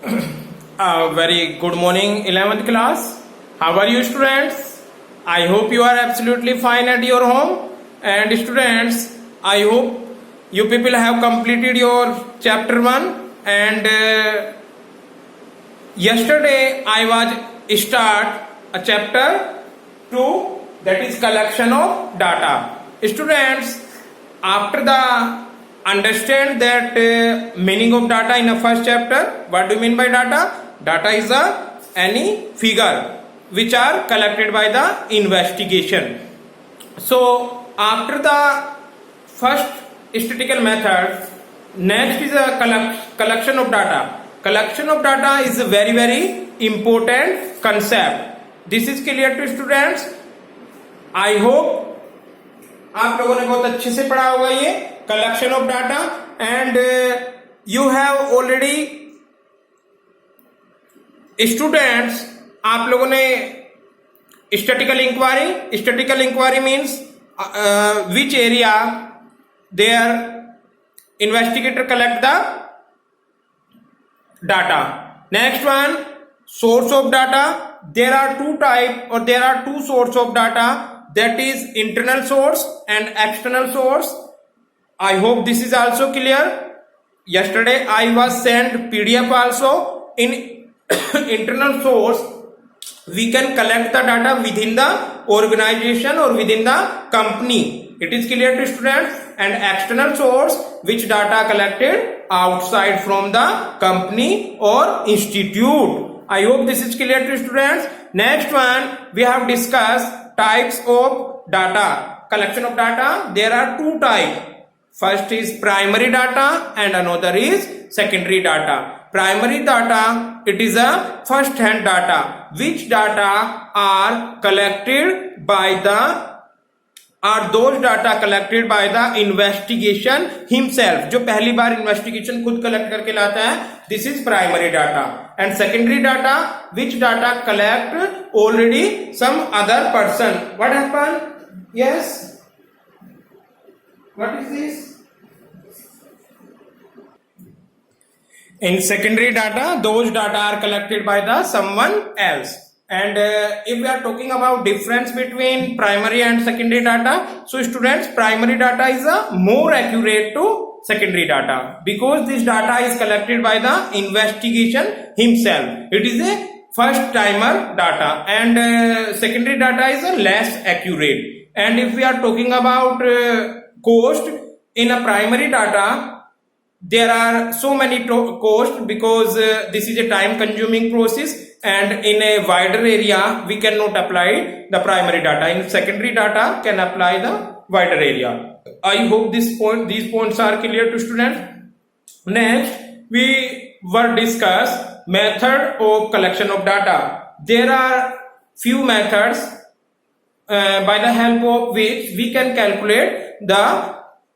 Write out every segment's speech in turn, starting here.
Very good morning, 11th class. How are you, students? I hope you are absolutely fine at your home. And students, I hope you people have completed your chapter 1. And yesterday I was start a chapter 2, that is collection of data. Students, after the understand that meaning of data in the first chapter, what do you mean by data? Data is any figure which are collected by the investigation. So after the first statistical method, next is a collection of data. Collection of data is a very important concept. This is clear to students. I hope आप लोगों ने बहुत अच्छे से पढ़ा होगा ये collection of data and you have already students, आप लोगों ने statistical inquiry means which area their investigator collect the data. Next one, source of data. There are two type और there are two source of data, that is internal source and external source. I hope this is also clear. Yesterday I was sent PDF also. In internal source we can collect the data within the organization or within the company. It is clear to students. And external source, which data collected outside from the company or institute. I hope this is clear to students. Next one, we have discussed types of data. Collection of data, there are two types. First is primary data and another is secondary data. Primary data, it is a first hand data. Which data are collected by the those data collected by the investigation himself. जो पहली बार investigation खुद collect करके लाता है, this is primary data. And secondary data, which data collect already some other person. What happened? Yes, what is this? In secondary data, those data are collected by the someone else. And if we are talking about difference between primary and secondary data, so students, primary data is more accurate to secondary data because this data is collected by the investigation himself. It is a first timer data, and secondary data is less accurate. And if we are talking about cost in a primary data, there are so many costs because this is a time consuming process, and in a wider area we cannot apply the primary data. In secondary data can apply the wider area. I hope these points are clear to students. Next, we will discuss method of collection of data. There are few methods by the help of which we can calculate the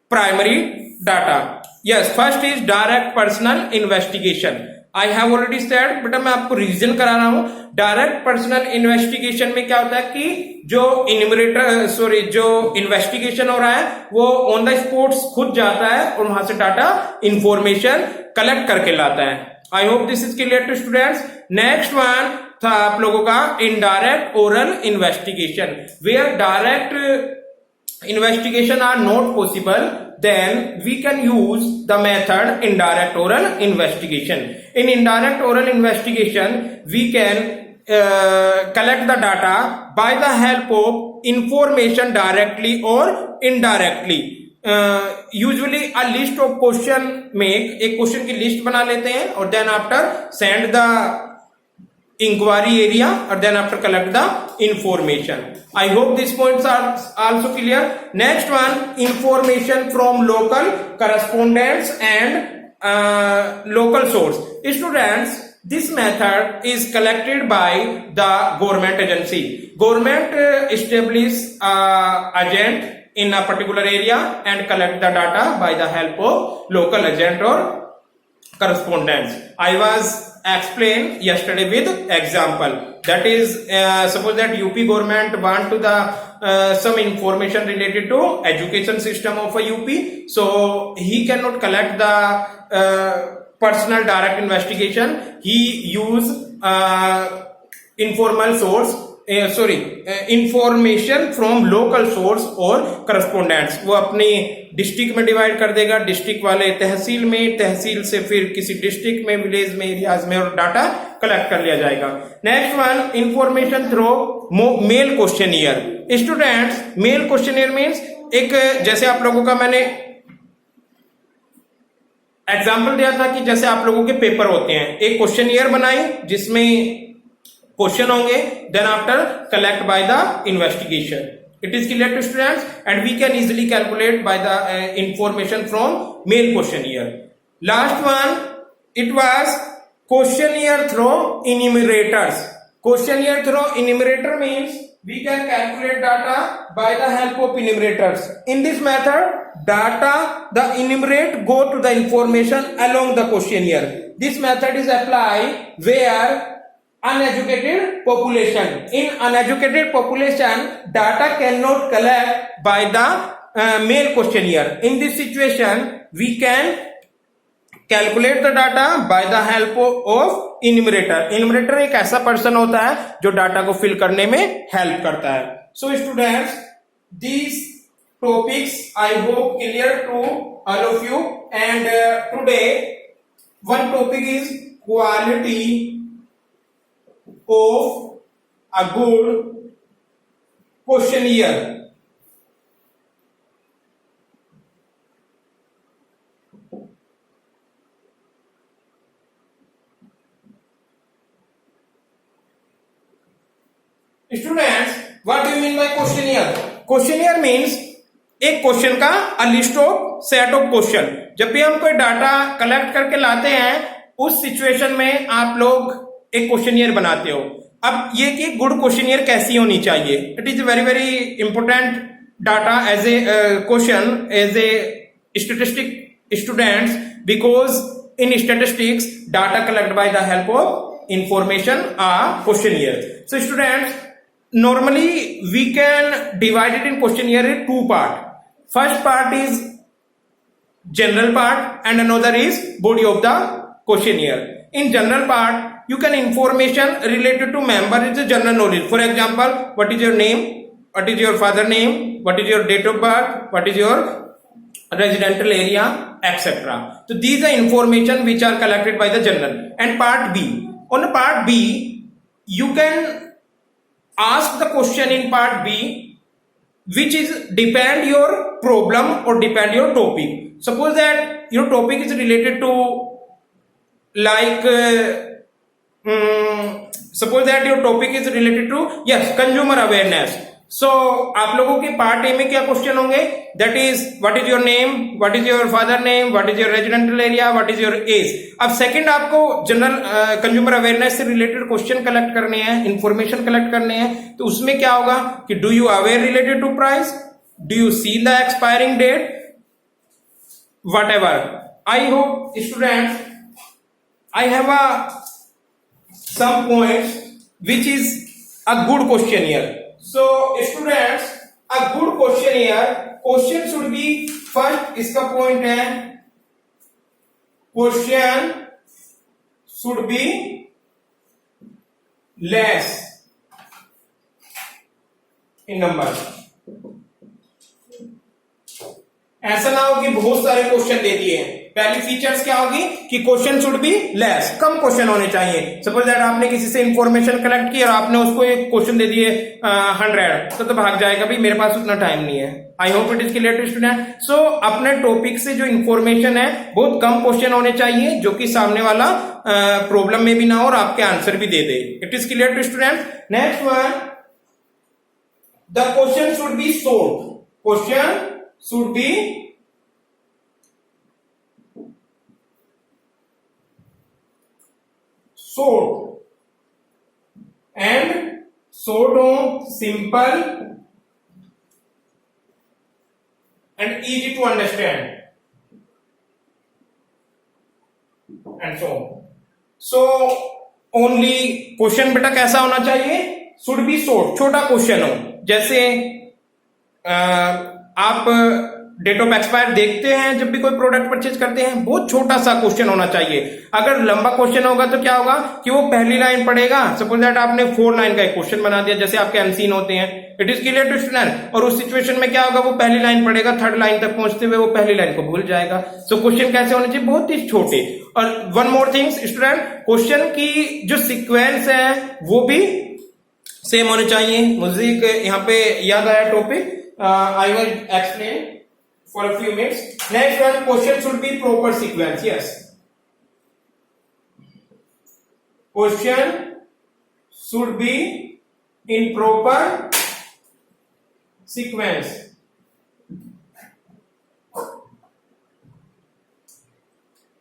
primary data. Yes, first is direct personal investigation. I have already said, बेटा मैं आपको revision करा रहा हूं. Direct personal investigation में क्या होता है कि जो इन्वेस्टिगेशन हो रहा है वो ऑन द स्पॉट खुद जाता है और वहां से डाटा इंफॉर्मेशन कलेक्ट करके लाता है. I hope this is clear to students. Next one था आप लोगों का indirect oral investigation. Where direct investigation are not possible, then we can use the method indirect oral investigation. In indirect oral investigation, we can collect the data by the help of information directly or indirectly. Usually a list of question एक question की list बना लेते हैं और then after send the inquiry area or then after collect the information. I hope these points are also clear. Next one, information from local correspondents and local source. Students, this method is collected by the government agency. Government establish agent in a particular area and collect the data by the help of local agent or correspondence. I was explained yesterday with example. That is, suppose that UP government want to the some information related to education system of a UP, so he cannot collect the personal direct investigation. He use informal source, information from local source और करस्पोंडेंट्स. वो अपनी district में divide कर देगा, district वाले तहसील में, तहसील से फिर किसी डिस्ट्रिक्ट में, विलेज में, एरियाज में, और डाटा कलेक्ट कर लिया जाएगा. Next one, information through mail questionnaire. Students, mail questionnaire means एक, जैसे आप लोगों का मैंने एग्जाम्पल दिया था कि जैसे आप लोगों के पेपर होते हैं, एक क्वेश्चनियर बनाई जिसमें क्वेश्चन होंगे, then after collect by the investigation. It is clear to students, and we can easily calculate by the information from mail questionnaire. Last one, it was questionnaire through enumerators. Questionnaire through enumerator means we can calculate data by the help of enumerators. In this method, data the enumerate go to the information along the questionnaire. This method is applied where uneducated population. In uneducated population, data cannot collect by the mail questionnaire. In this situation, we can calculate the data by the help of enumerator. Enumerator एक ऐसा person होता है जो data को fill करने में help करता है. So students, these topics I hope clear to all of you, and today one topic is quality of a good questionnaire. Students, what do you mean by questionnaire? Questionnaire means एक question का a list of set of question. जब भी हम कोई data collect करके लाते हैं, उस situation में आप लोग एक क्वेश्चनियर बनाते हो. अब ये कि गुड क्वेश्चनियर कैसी होनी चाहिए, it is very very important data as a question, as a statistic students, because in statistics data collect by the help of information a questionnaire. So students, normally we can divide it in questionnaire in two part. First part is general part and another is body of the questionnaire. In general part, you can information related to member is the general knowledge. For example, what is your name, what is your father name, what is your date of birth, what is your residential area, etc. So these are information which are collected by the general. And part B, on part B you can ask the question in part B which is depend your problem or depend your topic. Suppose that your topic is related to like suppose that your topic is related to consumer awareness. So आप लोगों के part A में क्या question होंगे, that is what is your name, what is your father name, what is your residential area, what is your age. अब second आपको general consumer awareness से related question collect करने हैं, इंफॉर्मेशन कलेक्ट करने हैं. तो उसमें क्या होगा कि do you aware related to price, do you see the expiring date, whatever. I hope students I have some points which is a good questionnaire. So students, a good questionnaire, question should be first, इसका point है question should be less in number. ऐसा ना हो कि बहुत सारे question दे दिए हैं. पहली फीचर्स क्या होगी कि question should be less, come question होने चाहिए. सपोज दैट आपने किसी से इंफॉर्मेशन कलेक्ट की और आपने उसको एक क्वेश्चन दे दिए 100, तो भाग जाएगा भाई मेरे पास उतना टाइम नहीं है. I hope it is clear to student. So अपने टॉपिक से जो इंफॉर्मेशन है बहुत कम क्वेश्चन होने चाहिए जो कि सामने वाला प्रॉब्लम में भी ना हो और आपके आंसर भी दे दे. It is clear to student. Next one, the question should be short. Question should be short and short on simple and easy to understand and so on. So only question बेटा कैसा होना चाहिए, should be short, छोटा question हो. जैसे आप date of expire देखते हैं जब भी कोई प्रोडक्ट परचेज करते हैं, बहुत छोटा सा क्वेश्चन होना चाहिए। अगर लंबा क्वेश्चन होगा तो क्या होगा कि वो पहली लाइन पढ़ेगा, सपोज दैट आपने 4 लाइन का एक क्वेश्चन बना दिया जैसे आपके अनसीन होते हैं, it is clear to student, और उस सिचुएशन में क्या होगा वो पहली लाइन पढ़ेगा, 3rd लाइन तक पहुंचते हुए वो पहली लाइन को भूल जाएगा। सो क्वेश्चन कैसे होने चाहिए, बहुत ही छोटे। और one more things student, question की जो सीक्वेंस है वो भी सेम होने चाहिए। मुझे यहाँ पे याद आया topic, I will explain for a few minutes. Next one, question should be proper sequence. Yes, question should be in proper sequence.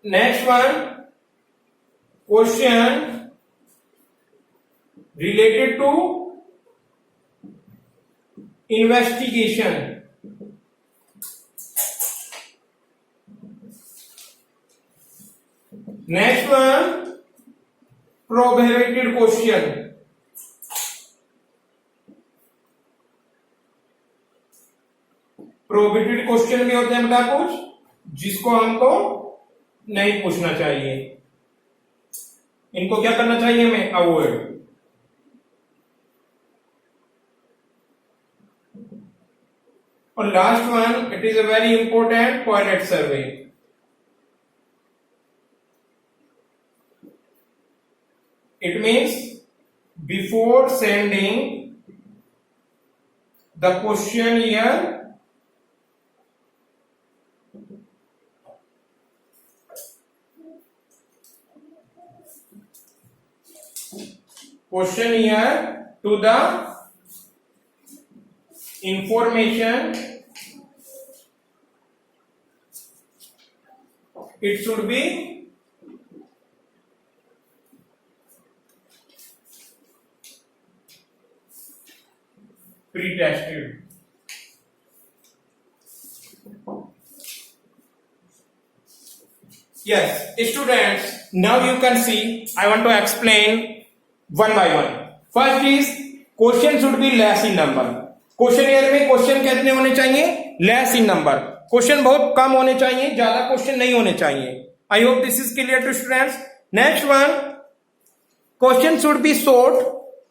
Next one, question related to investigation. Next one, prohibited question. Prohibited question भी होते हैं बेटा कुछ, जिसको हमको नहीं पूछना चाहिए, इनको क्या करना चाहिए हमें, अवॉइड। और last one, it is a very important point survey. It means before sending the questionnaire, to the information, it should be pre-tested. Yes, students, now you can see I want to explain one by one. First is question should be less in number. Questionnaire में question कितने होने चाहिए, less in number, question बहुत कम होने चाहिए, ज्यादा question नहीं होने चाहिए। I hope this is clear to students. Next one, question should be short,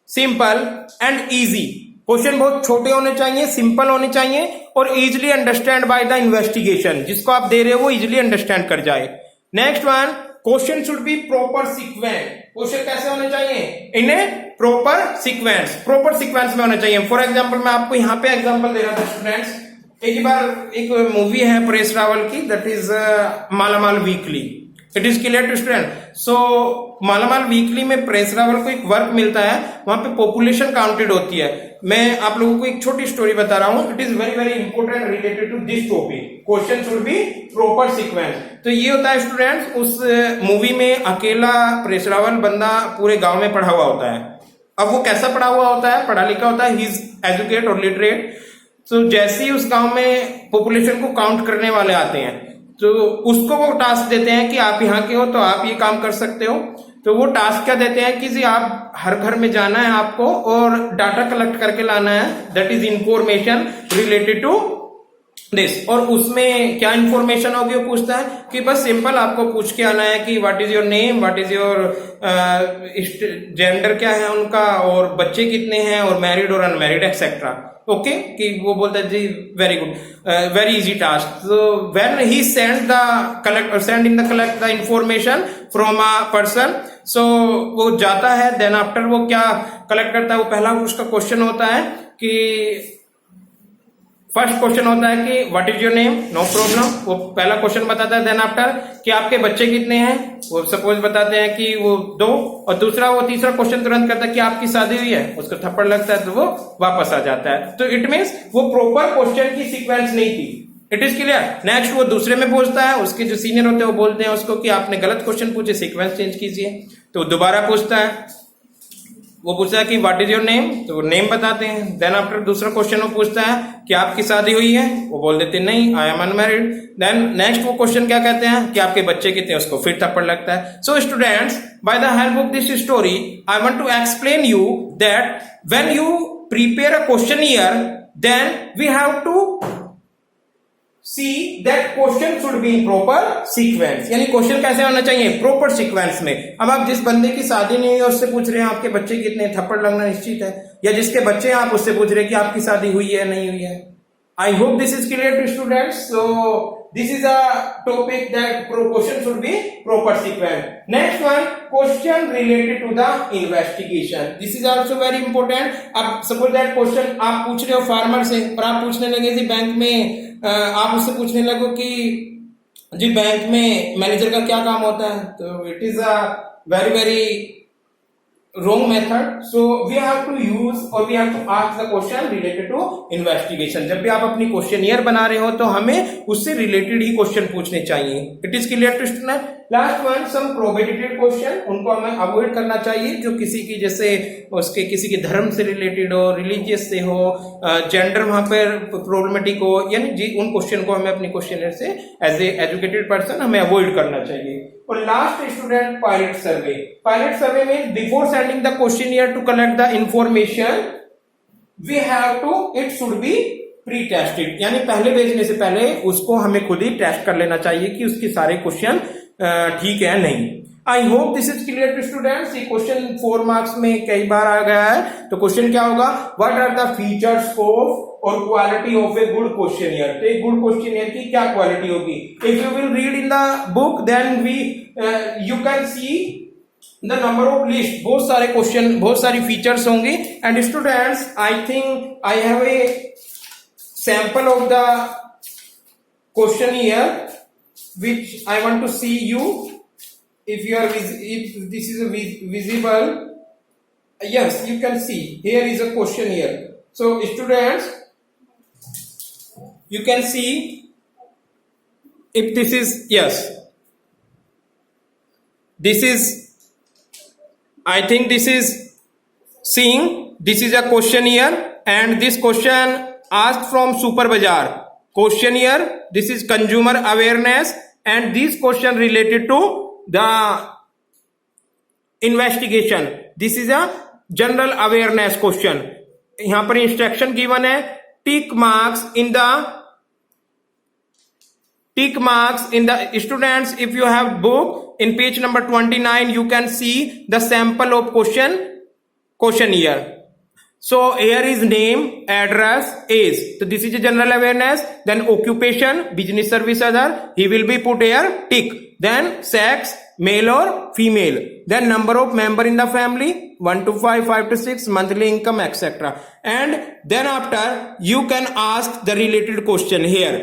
simple and easy. Question बहुत छोटे होने चाहिए, सिंपल होने चाहिए और easily understand by the investigation, जिसको आप दे रहे हो वो इजिली अंडरस्टैंड कर जाए। Next one, question should be proper sequence. Question कैसे होने चाहिए, इन्हें प्रॉपर सीक्वेंस, प्रॉपर सीक्वेंस में होना चाहिए। फॉर एग्जांपल मैं आपको यहाँ पे एग्जांपल दे रहा था स्टूडेंट्स, एक बार एक मूवी है परेश रावल की, that is Malamaal Weekly. It is clear to student. So Malamaal Weekly में परेश रावल को एक वर्क मिलता है, वहां पे पॉपुलेशन काउंटेड होती है। मैं आप लोगों को एक छोटी स्टोरी बता रहा हूं, it is very very important related to this topic. Question should be proper sequence. तो ये होता है स्टूडेंट्स, उस मूवी में अकेला परेश रावल बंदा पूरे गांव में पढ़ा हुआ होता है। अब वो कैसा पढ़ा हुआ होता है, पढ़ा लिखा होता है, ही इज एजुकेट और लिटरेट। तो जैसे ही उस गांव में पॉपुलेशन को काउंट करने वाले आते हैं तो उसको वो टास्क देते हैं कि आप यहाँ के हो तो आप ये काम कर सकते हो। तो वो टास्क क्या देते हैं कि जी आप हर घर में जाना है आपको और डाटा कलेक्ट करके लाना है, that is information related to this. और उसमें क्या इंफॉर्मेशन होगी वो पूछता है कि बस सिंपल आपको पूछ के आना है कि what is your name, what is your gender क्या है उनका, और बच्चे कितने हैं, और मैरिड और अनमैरिड एक्सेट्रा। ओके, कि वो बोलता है जी very good, very easy task. तो when he send in the collect the information from a person, so वो जाता है, देन आफ्टर वो क्या कलेक्ट करता है, वो पहला उसका क्वेश्चन होता है कि फर्स्ट क्वेश्चन होता है कि what is your name, no problem, वो पहला क्वेश्चन बताता है। देन आफ्टर कि आपके बच्चे कितने हैं, वो सपोज बताते हैं कि वो 2, और दूसरा वो तीसरा क्वेश्चन तुरंत करता है कि आपकी शादी हुई है, उसको थप्पड़ लगता है तो वो वापस आ जाता है। तो इट मीन्स वो प्रॉपर क्वेश्चन की सीक्वेंस नहीं थी। It is clear. नेक्स्ट वो दूसरे में पूछता है, उसके जो सीनियर होते हैं वो बोलते हैं उसको कि आपने गलत क्वेश्चन पूछे, सीक्वेंस चेंज कीजिए। तो दोबारा पूछता है, वो पूछता है कि व्हाट इज योर नेम, तो वो नेम बताते हैं। देन आफ्टर दूसरा क्वेश्चन वो पूछता है कि आपकी शादी हुई है, वो बोल देते हैं नहीं, I am unmarried. Then next वो क्वेश्चन क्या कहते हैं कि आपके बच्चे कितने हैं, उसको फिर थप्पड़ लगता है। So students, by the help of this story I want to explain you that when you prepare a questionnaire, then we have to see that question should be in proper sequence, यानी question कैसे होना चाहिए, proper sequence में। अब आप जिस बंदे की शादी नहीं है उससे पूछ रहे हैं आपके बच्चे कितने, थप्पड़ लगना निश्चित है। या जिसके बच्चे हैं आप उससे पूछ रहे हैं कि आपकी शादी हुई है नहीं हुई है। I hope this is clear to students. So this is a topic that question should be proper sequence. Next one, question related to the investigation. This is also very important. अब suppose that question आप पूछ रहे हो farmer से और आप पूछने लगे जी बैंक में, आप उससे पूछने लगो कि जी बैंक में मैनेजर का क्या काम होता है, तो it is a very wrong method. So we have to use or we have to ask the question related to investigation. जब भी आप अपनी क्वेश्चनियर बना रहे हो तो हमें उससे रिलेटेड ही क्वेश्चन पूछने चाहिए। It is clear to student. Last one, some probability question, उनको हमें अवॉइड करना चाहिए जो किसी की जैसे उसके किसी के धर्म से रिलेटेड हो, रिलीजियस से हो, जेंडर वहां पर प्रॉब्लमेटिक हो, यानी जी उन क्वेश्चन को हमें अपनी क्वेश्चनियर से एज ए एजुकेटेड पर्सन हमें अवॉइड करना चाहिए। और last student, pilot survey. Pilot survey means before sending the questionnaire to collect the information we have to, it should be pre tested, यानी पहले भेजने से पहले उसको हमें खुद ही टेस्ट कर लेना चाहिए कि उसके सारे क्वेश्चन ठीक है नहीं। I hope this is clear to students. ये क्वेश्चन 4 मार्क्स में कई बार आ गया है। तो क्वेश्चन क्या होगा, what are the features of और quality of a good questionnaire. तो एक गुड क्वेश्चनियर की क्या क्वालिटी होगी। If you will read in the book then we you can see the number of list, बहुत सारे क्वेश्चन, बहुत सारी फीचर्स होंगी। And students I think I have a sample of the questionnaire which I want to see you if this is visible. Yes, you can see here is a questionnaire. So students, you can see if this is, yes, this is, I think this is seeing, this is a questionnaire and this question asked from Super Bazaar questionnaire. This is consumer awareness and this question related to the investigation. This is a general awareness question. यहां पर instruction given है, tick marks in the students, if you have book in page number 29 you can see the sample of questionnaire. So here is name, address, age. So this is a general awareness. Then occupation, business, service, other. He will be put here tick. Then sex, male or female. Then number of member in the family 1 to 5, 5 to 6, monthly income, etc. And then after you can ask the related question here.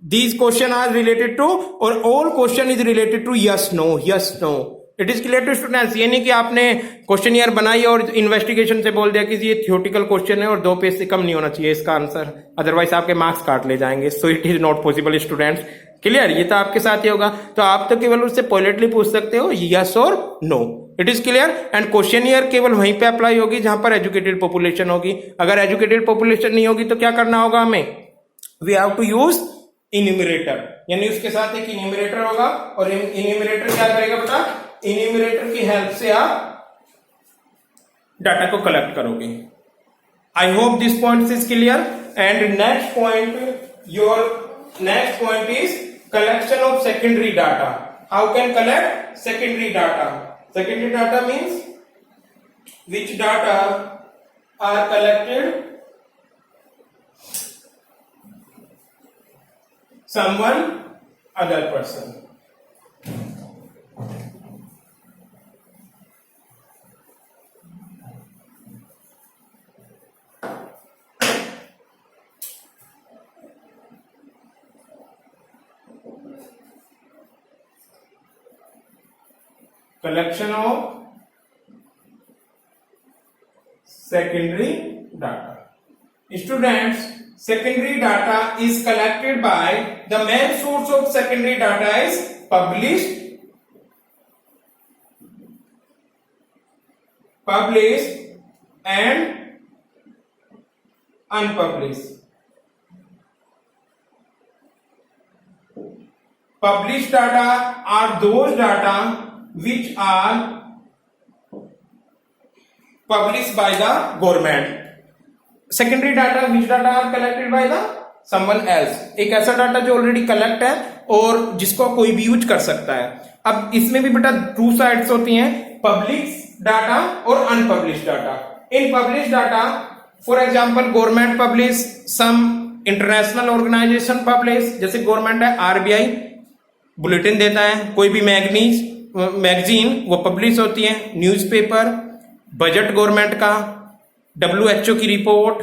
These question are related to, or all question is related to yes, no, yes, no. It is clear to students. ये नहीं कि आपने questionnaire बनाई और investigation से बोल दिया कि ये थियोटिकल क्वेश्चन है और 2 पेज से कम नहीं होना चाहिए इसका आंसर, अदरवाइज आपके मार्क्स काट ले जाएंगे। So it is not possible students. Clear, ये तो आपके साथ ही होगा। तो आप तो केवल उससे पोलाइटली पूछ सकते हो यस और no. It is clear. And questionnaire केवल वहीं पे अप्लाई होगी जहां पर एजुकेटेड पॉपुलेशन होगी। अगर एजुकेटेड पॉपुलेशन नहीं होगी तो क्या करना होगा हमें, we have to use enumerator, यानी उसके साथ एक इन्यूमरेटर होगा और इन्यूमरेटर क्या करेगा बेटा, इन्यूमरेटर की हेल्प से आप डाटा को कलेक्ट करोगे। I hope this point is clear. And next point is collection of secondary data. How can collect secondary data. Secondary data means which data are collected someone other person. Collection of secondary data. Students, secondary data is collected by the main source of secondary data is published and unpublished. Published data are those data which are published by the government. Secondary data, which data are collected by the someone else, एक ऐसा data जो already collect है और जिसको कोई भी use कर सकता है। अब इसमें भी बेटा टू साइड्स होती हैं, पब्लिक डाटा और unpublish data. In publish data, for example government publish, some international organization publish, जैसे गवर्नमेंट है आरबीआई बुलेटिन देता है, कोई भी मैगजीन वो पब्लिश होती है, न्यूज़पेपर, बजट गवर्नमेंट का, WHO की report,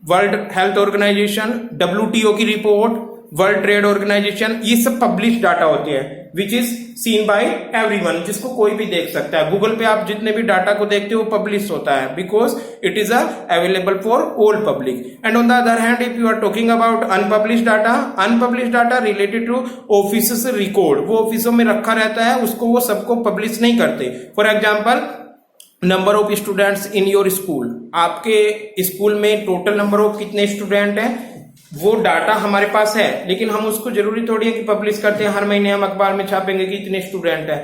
world health organization, WTO की रिपोर्ट, वर्ल्ड ट्रेड ऑर्गेनाइजेशन, ये सब पब्लिश डाटा होते हैं which is seen by everyone, जिसको कोई भी देख सकता है। गूगल पे आप जितने भी डाटा को देखते हो वो पब्लिश होता है because it is available for all public. And on the other hand if you are talking about unpublish data related to office record, वो ऑफिसों में रखा रहता है, उसको वो सबको पब्लिश नहीं करते। For example number of students in your school, आपके स्कूल में टोटल नंबर ऑफ कितने स्टूडेंट हैं, वो डाटा हमारे पास है, लेकिन हम उसको जरूरी थोड़ी है कि पब्लिश करते हैं, हर महीने हम अखबार में छापेंगे कि इतने स्टूडेंट है।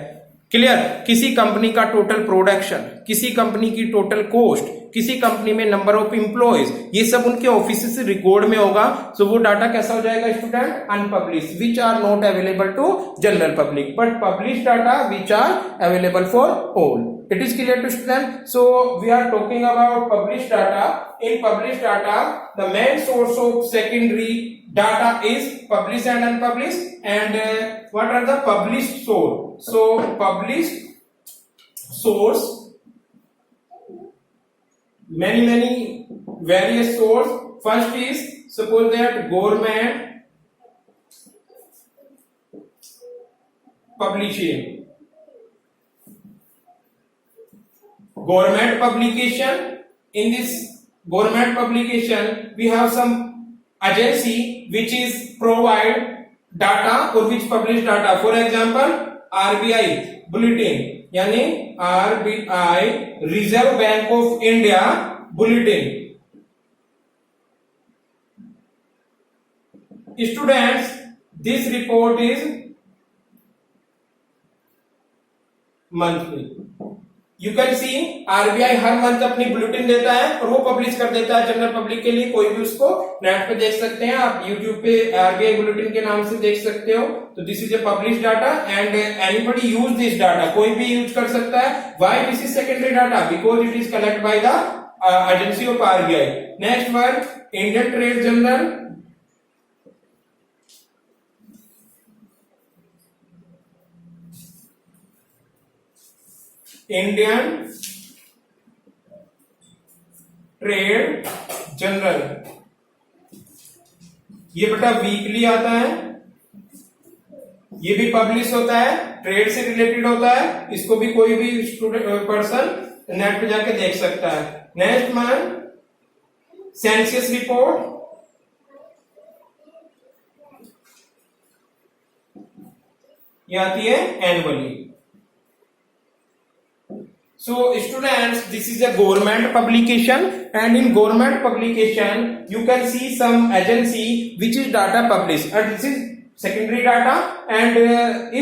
क्लियर? किसी कंपनी का टोटल प्रोडक्शन, किसी कंपनी की टोटल कॉस्ट, किसी कंपनी में नंबर ऑफ एम्प्लॉयज, ये सब उनके ऑफिस से रिकॉर्ड में होगा। सो वो डाटा कैसा हो जाएगा student? Unpublish, which are not available to general public, but publish data which are available for all. It is clear to student? So we are talking about published data. In published data, the main source of secondary data is published and unpublished. And what are the published source? So published source, many various source. First is, suppose that government publishing. Government publication. In this government publication we have some agency which is provide data or which publish data. For example RBI bulletin, यानी RBI Reserve Bank of India bulletin. Students, this report is monthly. You can C RBI her month अपनी bulletin देता है और वो publish कर देता है general public के लिए। कोई भी उसको नेट पे देख सकते हैं, आप यूट्यूब पे आरबीआई बुलेटिन के नाम से देख सकते हो। तो this is a publish data and anybody use this data, कोई भी यूज कर सकता है। Why this is secondary data? Because it is collect by the agency of RBI. Next one, Indian trade journal, Indian trade journal, ये बेटा weekly आता है, ये भी पब्लिश होता है, ट्रेड से रिलेटेड होता है, इसको भी कोई भी स्टूडेंट पर्सन नेट पे जाके देख सकता है। नेक्स्ट वन, सेंसस रिपोर्ट, ये आती है annually. So students, this is a government publication and in government publication you can see some agency which is data published and this is secondary data and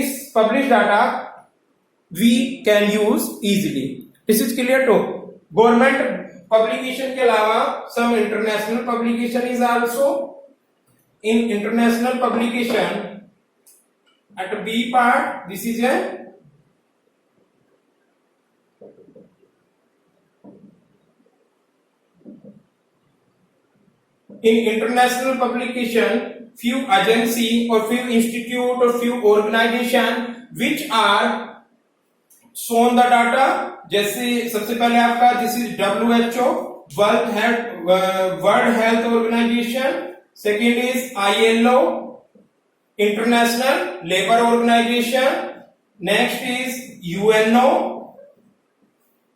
is published data we can use easily. This is clear to government publication के अलावा some international publication is also in international publication at B part. This is a in international publication few agency or few institute or few organization which are shown the data. जैसे सबसे पहले आपका this is WHO World Health Organization, second is ILO International Labour Organization, next is UNO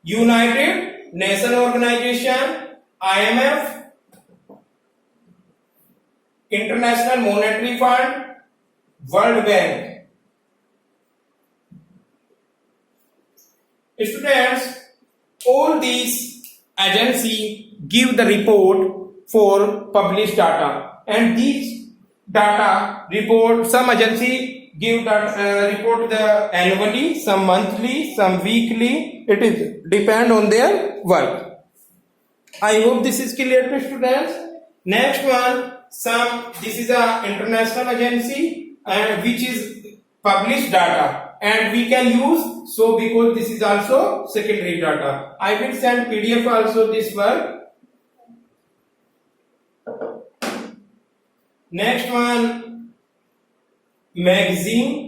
United Nations Organization, IMF International Monetary Fund, World Bank. Students, all these agencies give the report for published data and these data report, some agency give that report the annually, some monthly, some weekly, it is depend on their work. I hope this is clear to students. Next one, this is a international agency and which is published data and we can use, so because this is also secondary data. I will send PDF also this work. Next one, magazine.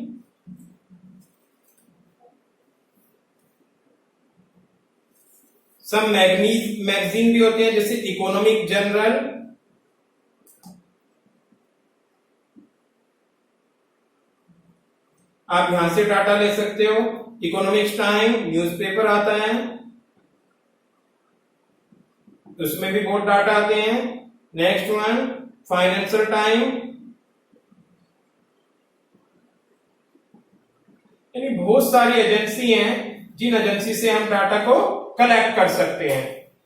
सब magazine भी होते हैं जैसे economic general, आप यहां से data ले सकते हो। इकोनॉमिक्स टाइम न्यूज़पेपर आता है, उसमें भी बहुत डाटा आते हैं। नेक्स्ट वन, फाइनेंशियल टाइम, यानी बहुत सारी एजेंसी हैं जिन एजेंसी से हम डाटा को कलेक्ट कर सकते हैं।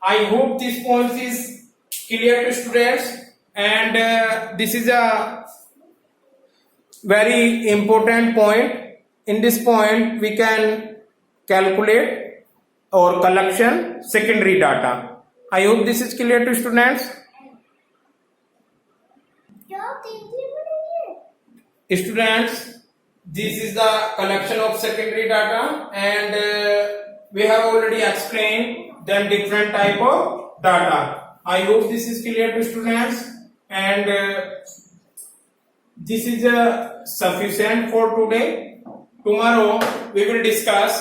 I hope this point is clear to students and this is a very important point. In this point we can calculate or collection secondary data. I hope this is clear to students. Students, this is the collection of secondary data and we have already explained them different type of data. I hope this is clear to students and this is sufficient for today. Tomorrow we will discuss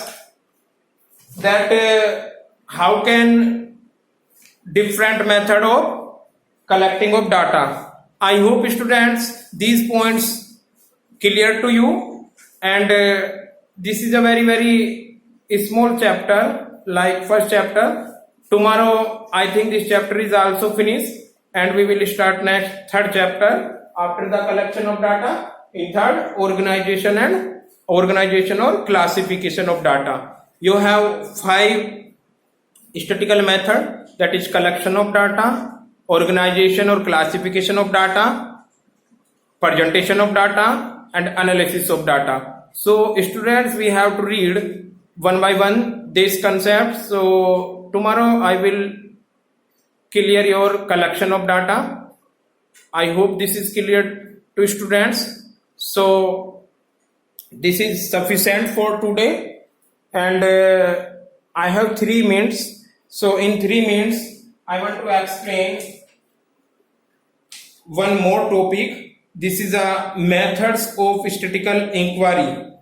that how can different method of collecting of data. I hope students these points clear to you and this is a very small chapter like first chapter. Tomorrow I think this chapter is also finished and we will start next third chapter. After the collection of data, in third, organization or classification of data. You have 5 statistical method, that is collection of data, organization or classification of data, presentation of data, and analysis of data. So students, we have to read one by one these concepts. So tomorrow I will clear your collection of data. I hope this is clear to students. So this is sufficient for today and I have 3 minutes. So in 3 minutes I want to explain one more topic. This is a methods of statistical inquiry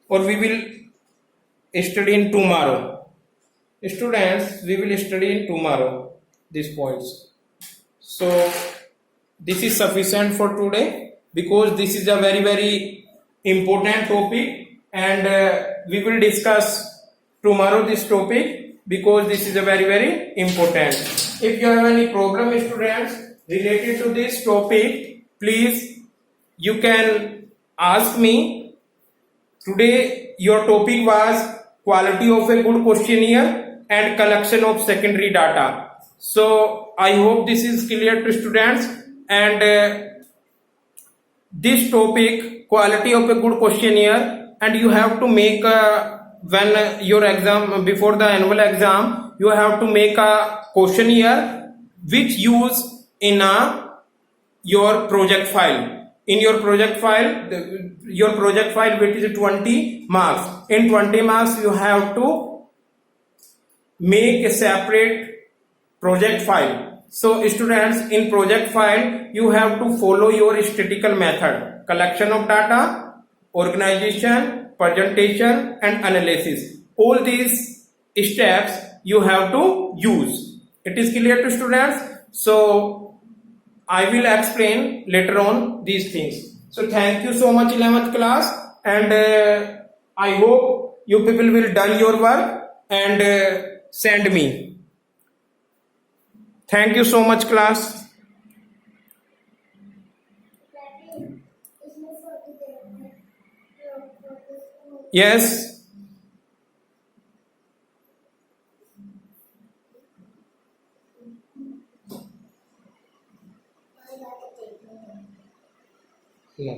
or we will study in tomorrow. Students, we will study in tomorrow these points. So this is sufficient for today because this is a very important topic and we will discuss tomorrow this topic because this is a very important. If you have any problem students related to this topic, please you can ask me. Today your topic was quality of a good questionnaire and collection of secondary data. So I hope this is clear to students and this topic quality of a good questionnaire and you have to make when your exam before the annual exam you have to make a questionnaire which use in your project file. In your project file which is 20 marks. In 20 marks you have to make a separate project file. So students, in project file you have to follow your statistical method: collection of data, organization, presentation and analysis. All these steps you have to use. It is clear to students? So I will explain later on these things. So thank you so much 11th class and I hope you people will done your work and send me. Thank you so much class. Yes. Yeah.